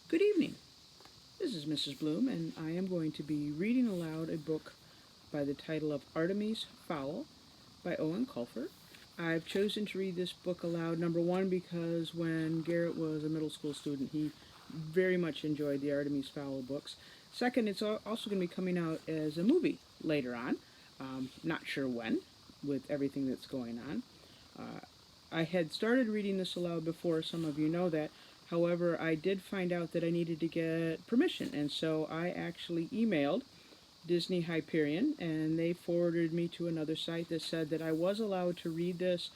Good evening. This is Mrs. Bloom, and I am going to be reading aloud a book by the title of Artemis Fowl by Eoin Colfer. I've chosen to read this book aloud, number one, because when Garrett was a middle school student, he very much enjoyed the Artemis Fowl books. Second, it's also going to be coming out as a movie later on. Not sure when, with everything that's going on. Uh, I had started reading this aloud before, some of you know that. However, I did find out that I needed to get permission, and so I actually emailed Disney Hyperion, and they forwarded me to another site that said that I was allowed to read this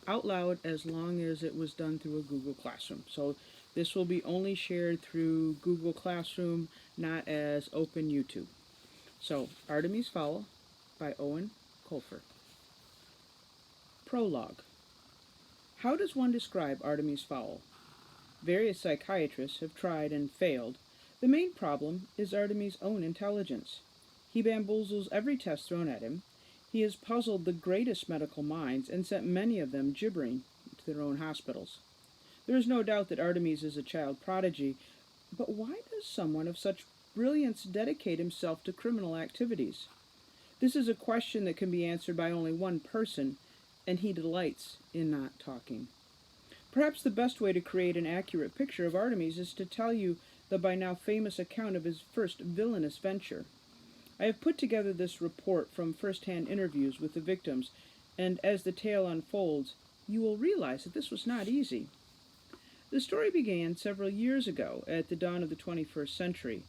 out loud as long as it was done through a Google Classroom. So this will be only shared through Google Classroom, not as open YouTube. So, Artemis Fowl by Eoin Colfer. Prologue. How does one describe Artemis Fowl? Various psychiatrists have tried and failed. The main problem is Artemis' own intelligence. He bamboozles every test thrown at him. He has puzzled the greatest medical minds and sent many of them gibbering to their own hospitals. There is no doubt that Artemis is a child prodigy, but why does someone of such brilliance dedicate himself to criminal activities? This is a question that can be answered by only one person, and he delights in not talking. Perhaps the best way to create an accurate picture of Artemis is to tell you the by now famous account of his first villainous venture. I have put together this report from first-hand interviews with the victims, and as the tale unfolds, you will realize that this was not easy. The story began several years ago, at the dawn of the 21st century.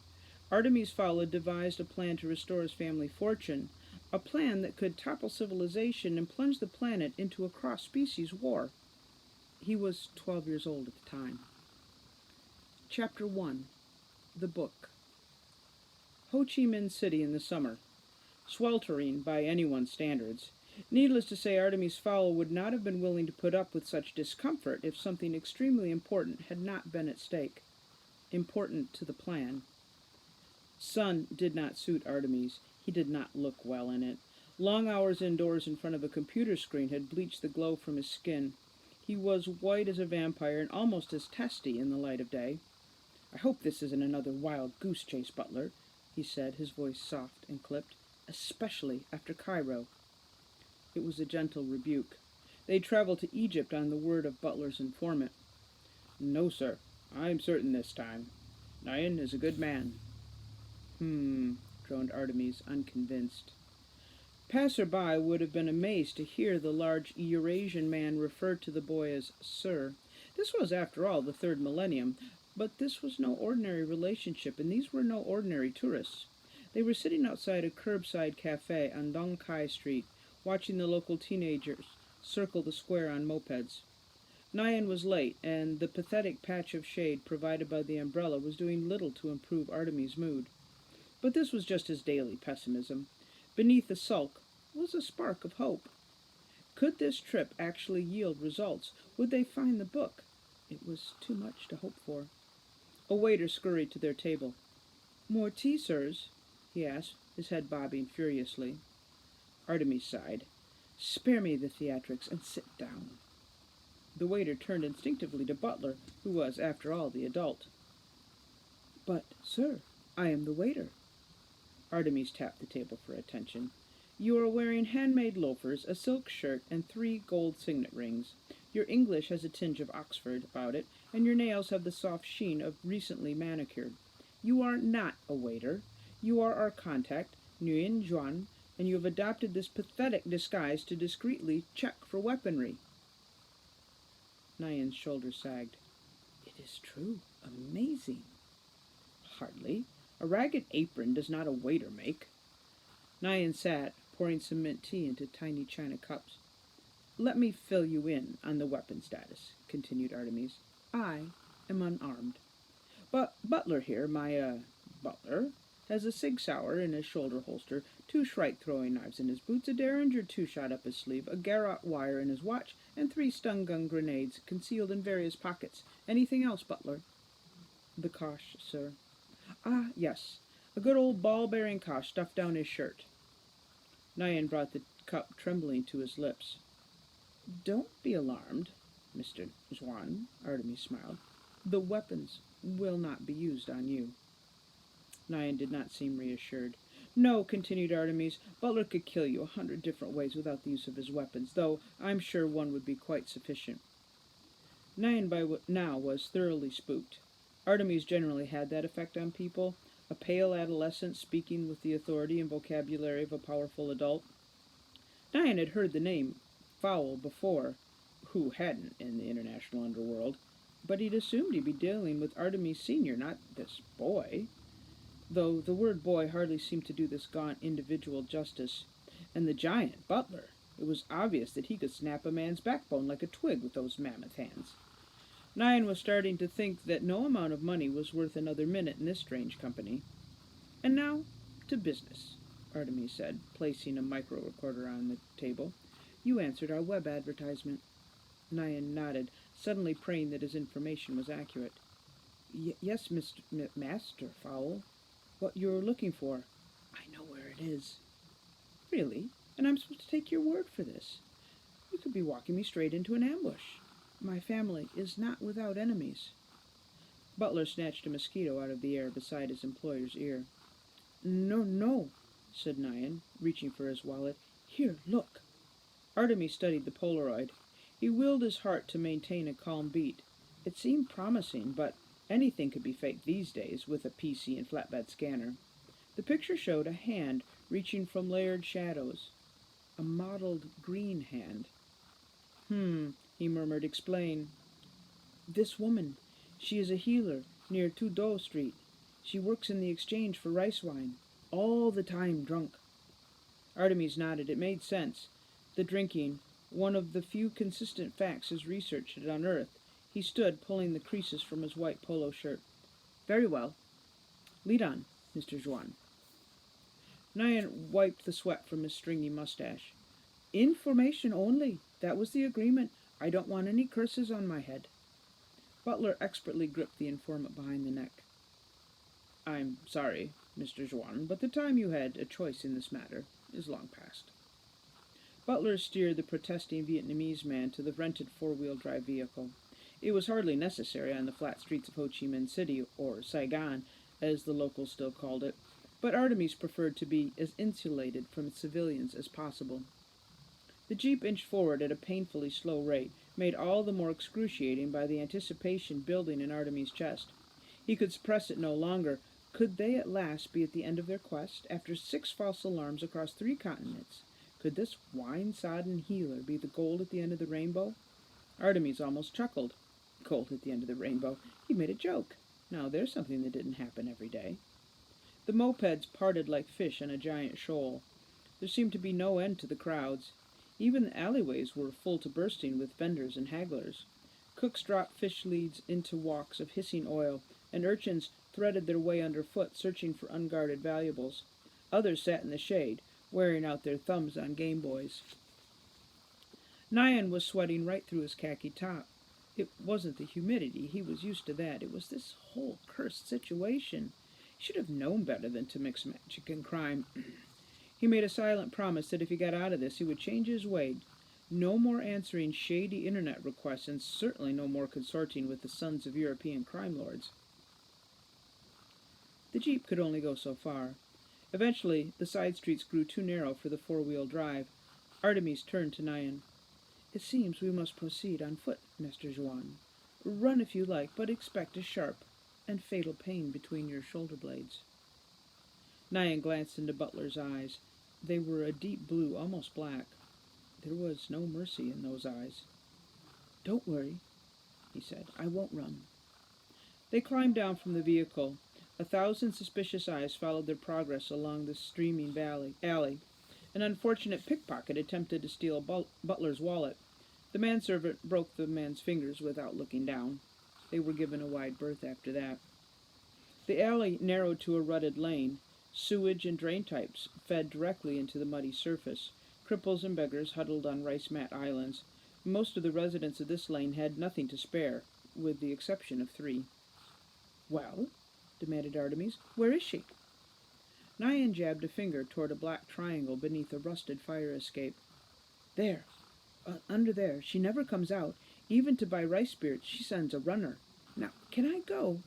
Artemis Fowl had devised a plan to restore his family fortune, a plan that could topple civilization and plunge the planet into a cross-species war. He was 12 years old at the time. Chapter 1. The Book. Ho Chi Minh City in the summer. Sweltering by anyone's standards. Needless to say, Artemis Fowl would not have been willing to put up with such discomfort if something extremely important had not been at stake. Important to the plan. Sun did not suit Artemis. He did not look well in it. Long hours indoors in front of a computer screen had bleached the glow from his skin. He was white as a vampire and almost as testy in the light of day. "I hope this isn't another wild goose chase, Butler," he said, his voice soft and clipped, "especially after Cairo." It was a gentle rebuke. They'd traveled to Egypt on the word of Butler's informant. "No, sir. I'm certain this time. Nyan is a good man." Droned Artemis, unconvinced. Passer-by would have been amazed to hear the large Eurasian man refer to the boy as Sir. This was, after all, the third millennium, but this was no ordinary relationship, and these were no ordinary tourists. They were sitting outside a curbside cafe on Dong Kai Street, watching the local teenagers circle the square on mopeds. Nyan was late, and the pathetic patch of shade provided by the umbrella was doing little to improve Artemis' mood. But this was just his daily pessimism. Beneath the sulk was a spark of hope. Could this trip actually yield results? Would they find the book? It was too much to hope for. A waiter scurried to their table. "More tea, sirs?" he asked, his head bobbing furiously. Artemis sighed. "Spare me the theatrics and sit down." The waiter turned instinctively to Butler, who was, after all, the adult. "But, sir, I am the waiter." Artemis tapped the table for attention. "You are wearing handmade loafers, a silk shirt, and 3 gold signet rings. Your English has a tinge of Oxford about it, and your nails have the soft sheen of recently manicured. You are not a waiter. You are our contact, Nguyen Juan, and you have adopted this pathetic disguise to discreetly check for weaponry." Nyan's shoulders sagged. "It is true. Amazing." "Hardly. A ragged apron does not a waiter make." Nyan sat, pouring some mint tea into tiny china cups. "Let me fill you in on the weapon status," continued Artemis. "I am unarmed. But Butler here, my butler, has a Sig Sauer in his shoulder holster, 2 shrike-throwing knives in his boots, a Derringer 2-shot up his sleeve, a garrote wire in his watch, and 3 stun-gun grenades concealed in various pockets. Anything else, Butler?" "The Kosh, sir." "Ah, yes. A good old ball-bearing Kosh stuffed down his shirt." Nyan brought the cup trembling to his lips. "Don't be alarmed, Mr. Juan," Artemis smiled. The weapons will not be used on you. Nyan did not seem reassured. No, continued Artemis, Butler could kill you 100 different ways without the use of his weapons, though I'm sure one would be quite sufficient. Nyan by now was thoroughly spooked. Artemis generally had that effect on people, a pale adolescent speaking with the authority and vocabulary of a powerful adult. Nyan had heard the name Fowl before, who hadn't in the international underworld, but he'd assumed he'd be dealing with Artemis Sr., not this boy. Though the word boy hardly seemed to do this gaunt individual justice. And the giant, Butler, it was obvious that he could snap a man's backbone like a twig with those mammoth hands. Nyan was starting to think that no amount of money was worth another minute in this strange company. And now, to business, Artemis said, placing a micro-recorder on the table. You answered our web advertisement. Nyan nodded, suddenly praying that his information was accurate. Yes, Master Fowl. What you're looking for. I know where it is. Really? And I'm supposed to take your word for this? You could be walking me straight into an ambush. My family is not without enemies. Butler snatched a mosquito out of the air beside his employer's ear. No, said Nyan, reaching for his wallet. Here, look. Artemis studied the Polaroid. He willed his heart to maintain a calm beat. It seemed promising, but anything could be faked these days with a PC and flatbed scanner. The picture showed a hand reaching from layered shadows. A mottled green hand. He murmured. Explain. This woman. She is a healer near Tudor Street. She works in the exchange for rice wine. All the time drunk. Artemis nodded. It made sense. The drinking, one of the few consistent facts his research had unearthed. He stood, pulling the creases from his white polo shirt. Very well. Lead on, Mr. Juan. Nyan wiped the sweat from his stringy mustache. Information only. That was the agreement. I don't want any curses on my head. Butler expertly gripped the informant behind the neck. I'm sorry, Mr. Juan, but the time you had a choice in this matter is long past. Butler steered the protesting Vietnamese man to the rented four-wheel-drive vehicle. It was hardly necessary on the flat streets of Ho Chi Minh City, or Saigon, as the locals still called it, but Artemis preferred to be as insulated from civilians as possible. The jeep inched forward at a painfully slow rate, made all the more excruciating by the anticipation building in Artemis' chest. He could suppress it no longer. Could they at last be at the end of their quest, after 6 false alarms across 3 continents? Could this wine-sodden healer be the gold at the end of the rainbow? Artemis almost chuckled. Gold at the end of the rainbow. He made a joke. Now there's something that didn't happen every day. The mopeds parted like fish on a giant shoal. There seemed to be no end to the crowds. Even the alleyways were full to bursting with vendors and hagglers. Cooks dropped fish leads into walks of hissing oil, and urchins threaded their way underfoot, searching for unguarded valuables. Others sat in the shade, wearing out their thumbs on Game Boys. Nyan was sweating right through his khaki top. It wasn't the humidity. He was used to that. It was this whole cursed situation. He should have known better than to mix magic and crime. He made a silent promise that if he got out of this, he would change his ways. No more answering shady internet requests, and certainly no more consorting with the sons of European crime lords. The jeep could only go so far. Eventually, the side streets grew too narrow for the four-wheel drive. Artemis turned to Nyan. It seems we must proceed on foot, Mr. Juan. Run if you like, but expect a sharp and fatal pain between your shoulder blades. Nyan glanced into Butler's eyes. They were a deep blue, almost black. There was no mercy in those eyes. Don't worry, he said. I won't run. They climbed down from the vehicle. 1,000 suspicious eyes followed their progress along the streaming alley. An unfortunate pickpocket attempted to steal Butler's wallet. The manservant broke the man's fingers without looking down. They were given a wide berth after that. The alley narrowed to a rutted lane. Sewage and drain pipes fed directly into the muddy surface. Cripples and beggars huddled on rice mat islands. Most of the residents of this lane had nothing to spare, with the exception of 3. Well? Demanded Artemis. Where is she? Nyan jabbed a finger toward a black triangle beneath a rusted fire escape. There. Under there. She never comes out. Even to buy rice spirits, she sends a runner. Now, can I go?"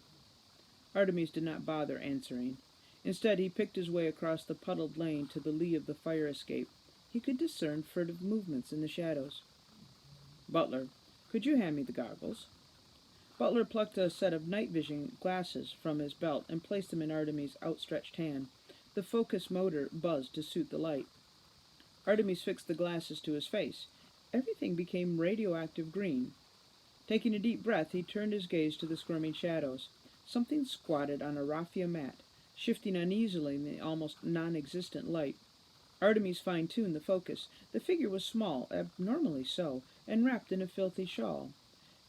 Artemis did not bother answering. Instead, he picked his way across the puddled lane to the lee of the fire escape. He could discern furtive movements in the shadows. "Butler, could you hand me the goggles?" Butler plucked a set of night vision glasses from his belt and placed them in Artemis' outstretched hand. The focus motor buzzed to suit the light. Artemis fixed the glasses to his face. Everything became radioactive green. Taking a deep breath, he turned his gaze to the squirming shadows. Something squatted on a raffia mat, shifting uneasily in the almost non-existent light. Artemis fine-tuned the focus. The figure was small, abnormally so, and wrapped in a filthy shawl.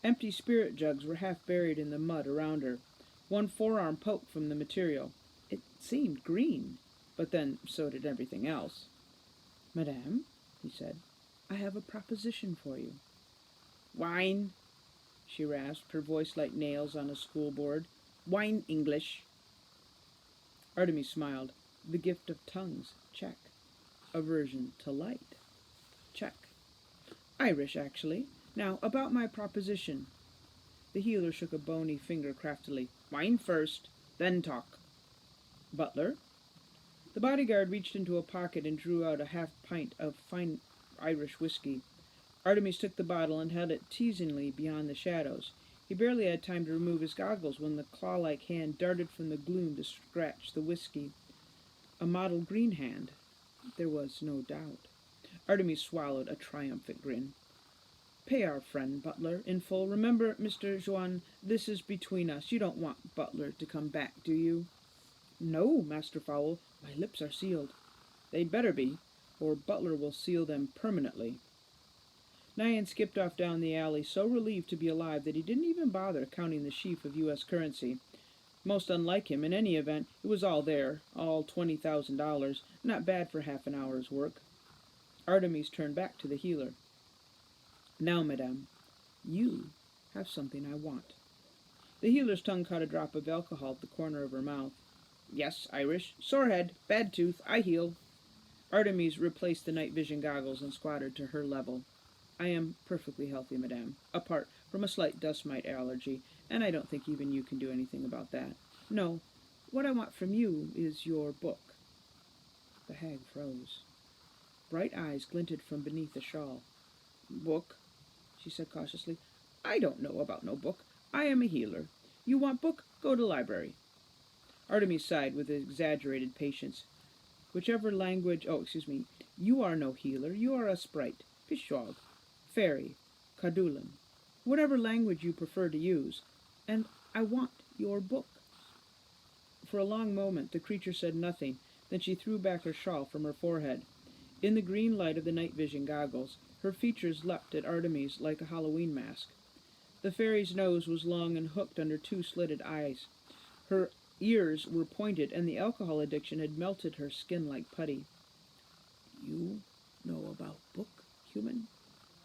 Empty spirit jugs were half buried in the mud around her. One forearm poked from the material. It seemed green, but then so did everything else. "Madame," he said, "I have a proposition for you." "Wine," she rasped, her voice like nails on a school board. "Wine English." Artemis smiled. The gift of tongues, check. Aversion to light, check. "Irish, actually. Now, about my proposition." The healer shook a bony finger craftily. "Wine first, then talk." "Butler?" The bodyguard reached into a pocket and drew out a half-pint of fine Irish whiskey. Artemis took the bottle and held it teasingly beyond the shadows. He barely had time to remove his goggles when the claw-like hand darted from the gloom to scratch the whiskey. A mottled green hand. There was no doubt. Artemis swallowed a triumphant grin. "Pay our friend, Butler, in full. Remember, Mr. Joan, this is between us. You don't want Butler to come back, do you?" "No, Master Fowl. My lips are sealed." "They'd better be, or Butler will seal them permanently." Nyan skipped off down the alley, so relieved to be alive that he didn't even bother counting the sheaf of U.S. currency. Most unlike him, in any event, it was all there, all $20,000, not bad for half an hour's work. Artemis turned back to the healer. "Now, madame, you have something I want." The healer's tongue caught a drop of alcohol at the corner of her mouth. "Yes, Irish. Sore head, bad tooth, I heal." Artemis replaced the night vision goggles and squatted to her level. "I am perfectly healthy, madame, apart from a slight dust mite allergy, and I don't think even you can do anything about that. No, what I want from you is your book." The hag froze. Bright eyes glinted from beneath the shawl. "Book?" she said cautiously. "I don't know about no book. I am a healer. You want book? Go to library." Artemis sighed with exaggerated patience. "Whichever language— you are no healer. You are a sprite, pishog, fairy, cadulan, whatever language you prefer to use. And I want your book." For a long moment the creature said nothing, then she threw back her shawl from her forehead. In the green light of the night vision goggles, her features leapt at Artemis like a Halloween mask. The fairy's nose was long and hooked under two slitted eyes. Her ears were pointed, and the alcohol addiction had melted her skin like putty. "You know about book, human?"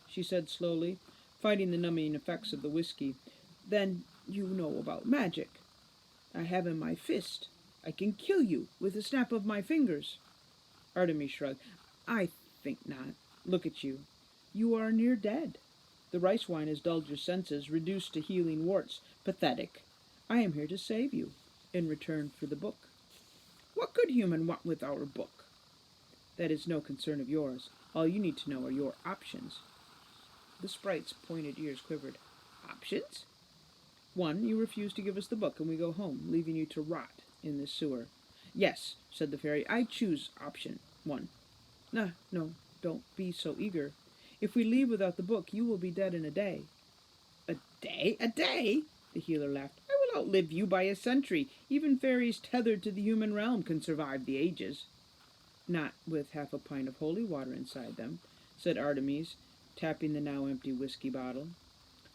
she said slowly, fighting the numbing effects of the whiskey. "Then you know about magic. I have in my fist. I can kill you with a snap of my fingers." Artemis shrugged. "I think not. Look at you. You are near dead. The rice wine has dulled your senses, reduced to healing warts. Pathetic. I am here to save you, in return for the book." "What could human want with our book?" "That is no concern of yours. All you need to know are your options." The sprite's pointed ears quivered. "Options?" "1. You refuse to give us the book, and we go home, leaving you to rot in this sewer." "Yes," said the fairy, "I choose option 1. No, don't be so eager. If we leave without the book, you will be dead in a day." "A day? A day?" The healer laughed. "I will outlive you by a century. Even fairies tethered to the human realm can survive the ages." "Not with half a pint of holy water inside them," said Artemis, tapping the now empty whiskey bottle.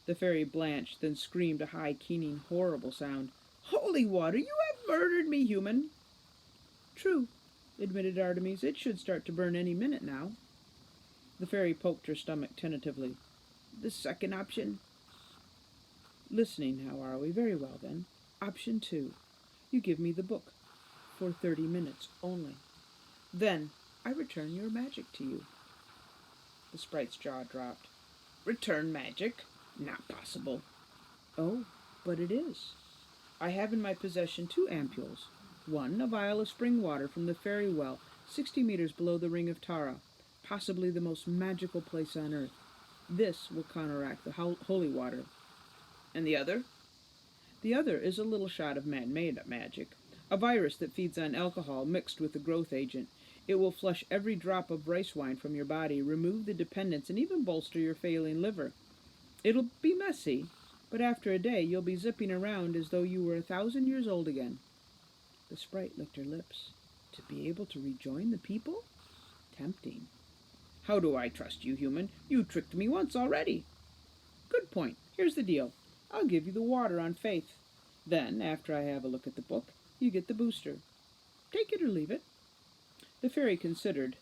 The fairy blanched, then screamed a high, keening, horrible sound. "Holy water! You have murdered me, human!" "True," admitted Artemis. "It should start to burn any minute now." The fairy poked her stomach tentatively. "The second option?" "Listening now, are we? Very well, then. Option 2. You give me the book. For 30 minutes only. Then I return your magic to you." The sprite's jaw dropped. "Return magic? Not possible." "Oh, But it is. I have in my possession 2 ampules. One, a vial of spring water from the fairy well, 60 meters below the ring of Tara, possibly the most magical place on earth. This will counteract the holy water. And the other? The other is a little shot of man-made magic, a virus that feeds on alcohol mixed with a growth agent. It will flush every drop of rice wine from your body, remove the dependence, and even bolster your failing liver. It'll be messy, but after a day you'll be zipping around as though you were 1,000 years old again. The sprite licked her lips. To be able to rejoin the people? Tempting. How do I trust you, human? You tricked me once already. Good point. Here's the deal. I'll give you the water on faith. Then, after I have a look at the book, you get the booster. Take it or leave it. The fairy considered.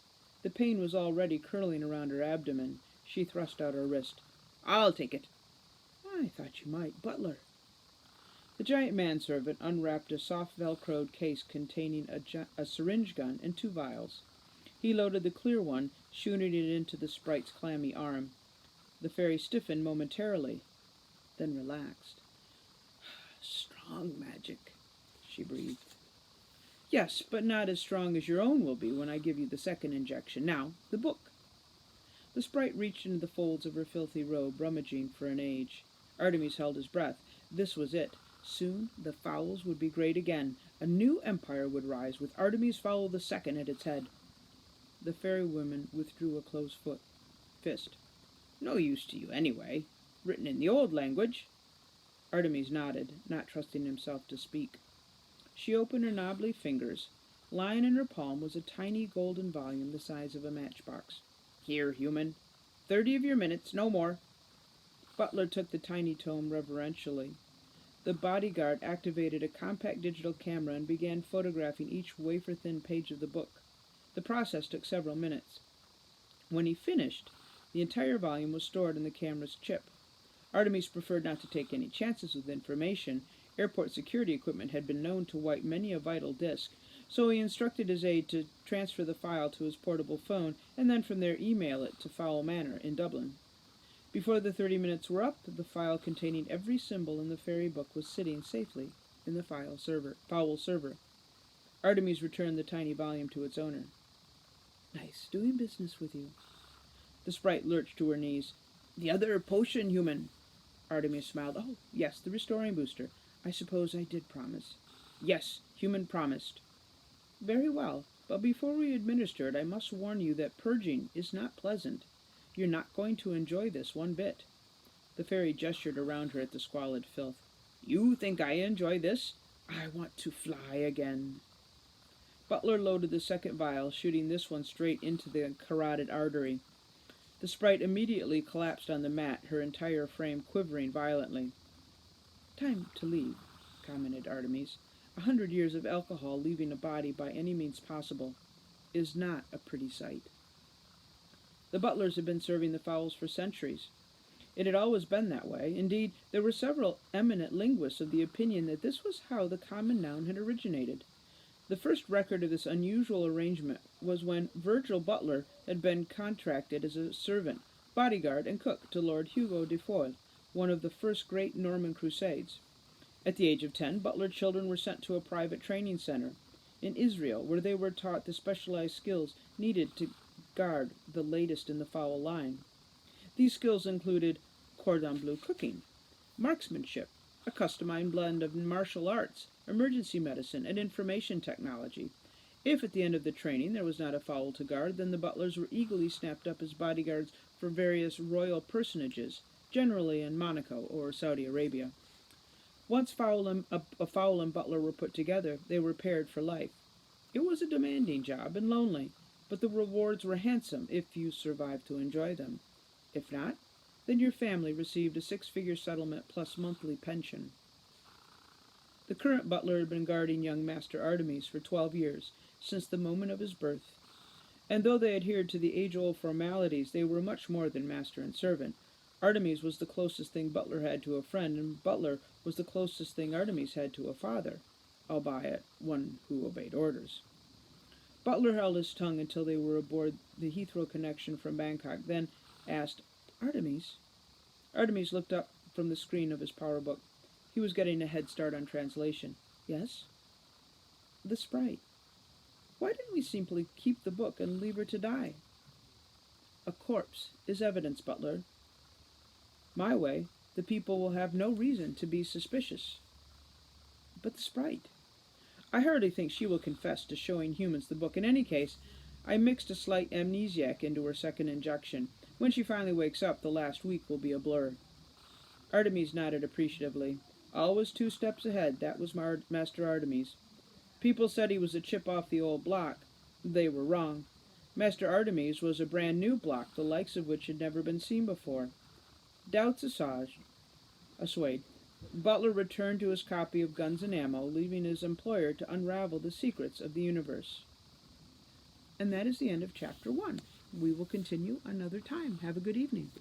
The pain was already curling around her abdomen. She thrust out her wrist. I'll take it. I thought you might, Butler. The giant manservant unwrapped a soft velcroed case containing a syringe gun and 2 vials. He loaded the clear one, shooting it into the sprite's clammy arm. The fairy stiffened momentarily, then relaxed. Strong magic, she breathed. Yes, but not as strong as your own will be when I give you the second injection. Now, the book. The sprite reached into the folds of her filthy robe, rummaging for an age. Artemis held his breath. This was it. Soon the Fowls would be great again. A new empire would rise, with Artemis Fowl II at its head. The fairy woman withdrew a closed fist. No use to you anyway. Written in the old language. Artemis nodded, not trusting himself to speak. She opened her knobbly fingers. Lying in her palm was a tiny golden volume the size of a matchbox. Here, human. 30 of your minutes, no more. Butler took the tiny tome reverentially. The bodyguard activated a compact digital camera and began photographing each wafer-thin page of the book. The process took several minutes. When he finished, the entire volume was stored in the camera's chip. Artemis preferred not to take any chances with information. Airport security equipment had been known to wipe many a vital disk, so he instructed his aide to transfer the file to his portable phone and then from there email it to Fowl Manor in Dublin. Before the 30 minutes were up, the file containing every symbol in the fairy book was sitting safely in the Fowl server. Artemis returned the tiny volume to its owner. Nice doing business with you. The sprite lurched to her knees. The other potion, human. Artemis smiled. Oh, yes, the restoring booster. I suppose I did promise. Yes, human promised. Very well, but before we administer it, I must warn you that purging is not pleasant. You're not going to enjoy this one bit. The fairy gestured around her at the squalid filth. You think I enjoy this? I want to fly again. Butler loaded the second vial, shooting this one straight into the carotid artery. The sprite immediately collapsed on the mat, her entire frame quivering violently. Time to leave, commented Artemis. 100 years of alcohol leaving a body by any means possible is not a pretty sight. The butlers had been serving the fowls for centuries. It had always been that way. Indeed, there were several eminent linguists of the opinion that this was how the common noun had originated. The first record of this unusual arrangement was when Virgil Butler had been contracted as a servant, bodyguard, and cook to Lord Hugo de Foyle, one of the first great Norman Crusades. At the age of 10, Butler children were sent to a private training center in Israel, where they were taught the specialized skills needed to guard the latest in the fowl line. These skills included cordon bleu cooking, marksmanship, a customized blend of martial arts, emergency medicine, and information technology. If at the end of the training there was not a fowl to guard, then the butlers were eagerly snapped up as bodyguards for various royal personages, generally in Monaco or Saudi Arabia. Once a fowl and butler were put together, they were paired for life. It was a demanding job and lonely, but the rewards were handsome if you survived to enjoy them. If not, then your family received a 6-figure settlement plus monthly pension. The current butler had been guarding young Master Artemis for 12 years, since the moment of his birth. And though they adhered to the age-old formalities, they were much more than master and servant. Artemis was the closest thing Butler had to a friend, and Butler was the closest thing Artemis had to a father, albeit one who obeyed orders. Butler held his tongue until they were aboard the Heathrow connection from Bangkok, then asked, Artemis? Artemis looked up from the screen of his power book. He was getting a head start on translation. Yes? The sprite. Why didn't we simply keep the book and leave her to die? A corpse is evidence, Butler. My way, the people will have no reason to be suspicious. But the sprite. I hardly think she will confess to showing humans the book. In any case, I mixed a slight amnesiac into her second injection. When she finally wakes up, the last week will be a blur. Artemis nodded appreciatively. Always 2 steps ahead, that was Master Artemis. People said he was a chip off the old block. They were wrong. Master Artemis was a brand new block, the likes of which had never been seen before. Doubts assuaged, Butler returned to his copy of Guns and Ammo, leaving his employer to unravel the secrets of the universe. And that is the end of Chapter 1. We will continue another time. Have a good evening.